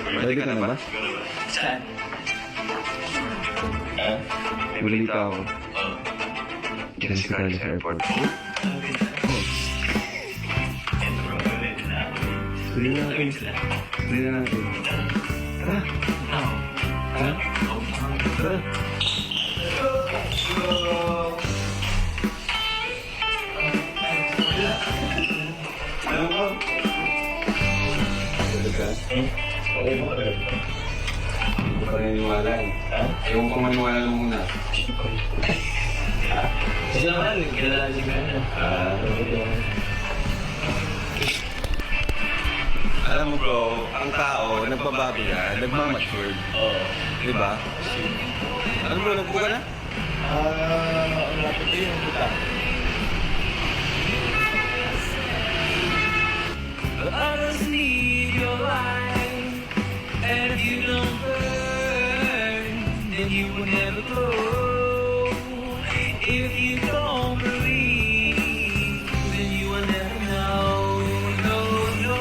Ready ka na ba? Saan? Balita ako. Diyan si Carlos sa airport. Tuloy na natin. Tuloy na natin. Tara! Ha? Tara! Ano ba? Okay mo ka? Hindi ko pa naniniwala eh. Ayaw ko maniwala lang muna. Kasi naman, kilala si Gana. Alam mo bro, ang tao, nagbabago yan, nagmamature. Oo. Diba? Ano bro, nagbuka na? Ang lapit ko yung buta. Others need your light, and if you don't burn, then you will never glow. If you don't believe, then you will never know. No, no,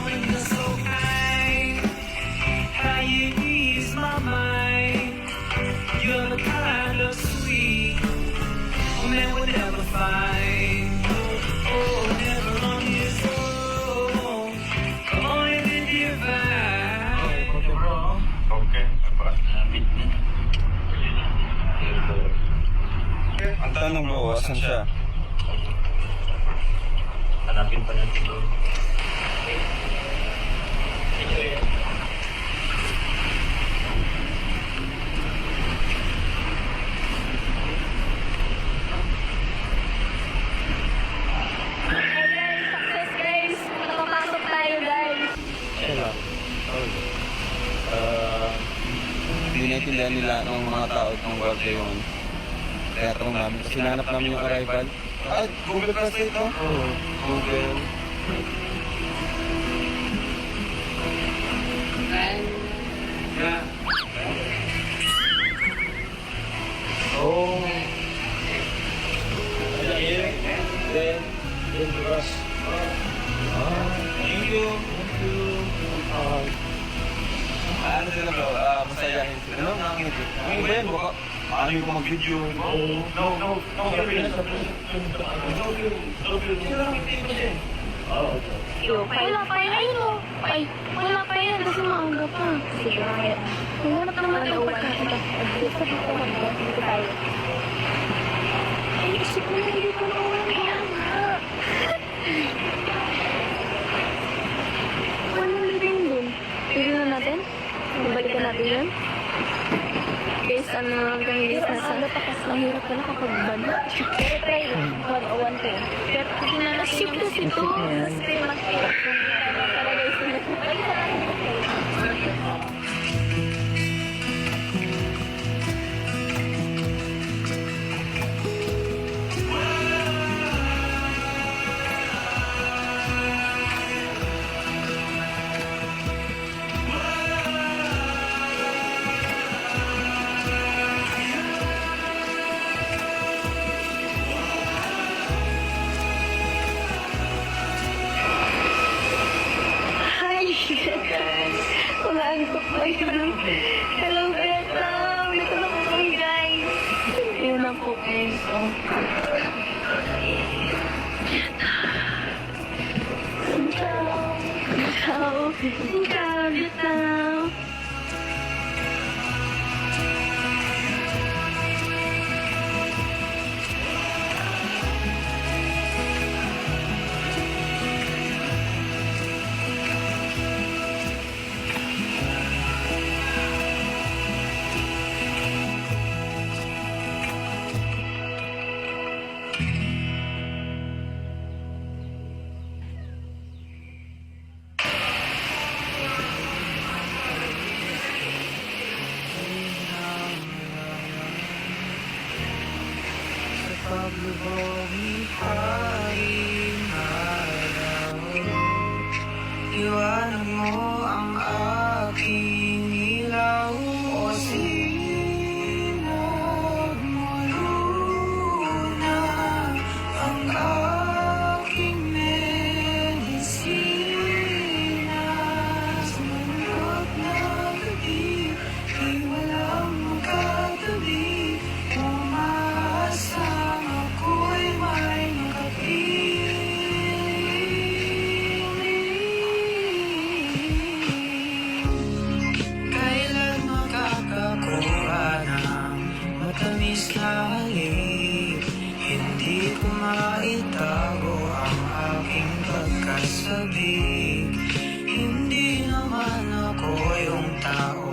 when you're so kind, how you ease my mind. You're the kind of sweet man would never find. Oh, never on his own, only the divine. Okay. Lapit na. Ang tanong bro, asan siya? Hanapin pa natin doon. Success guys! Nakapasok tayo guys! Hindi naintindihan nila ng mga tao itong world day yun. Kaya tanong namin, kasi hinanap namin yung arrival. Ah, Google Translate to? Oo. Google. Yeah. Oh. Then the rest. Thank you. Ano sila bro? Masayahin sila. Ano? Nakangiti. Ang iba yan, baka ano yung mag-video. No. Wala pa yan. Ayun o. Ay, wala pa yan kasi maaga pa. Sige, kaya. Humanap naman tayo pagkakita. Dito tayo. Ay, isip mo na hindi pa naman. Kaya nga. Walang living dun. Pwede na natin? Balikan natin yun? Guys, ano hanggang guys, mahirap pala kapag banda. Pero try, 101 to. Pero hindi na natin yung kasi ito. Kasi mag-tira. Para guys, umaantok pa yun. Hello, Vietnam! Dito na po kami, guys. Ayun na po, guys. Ciao! Ciao, Vietnam! paglubog haring araw. Iwanan mo ang aking ilaw o sinag mo luna ang aking medisinas. Mundo lamig. Hindi naman ako yung tao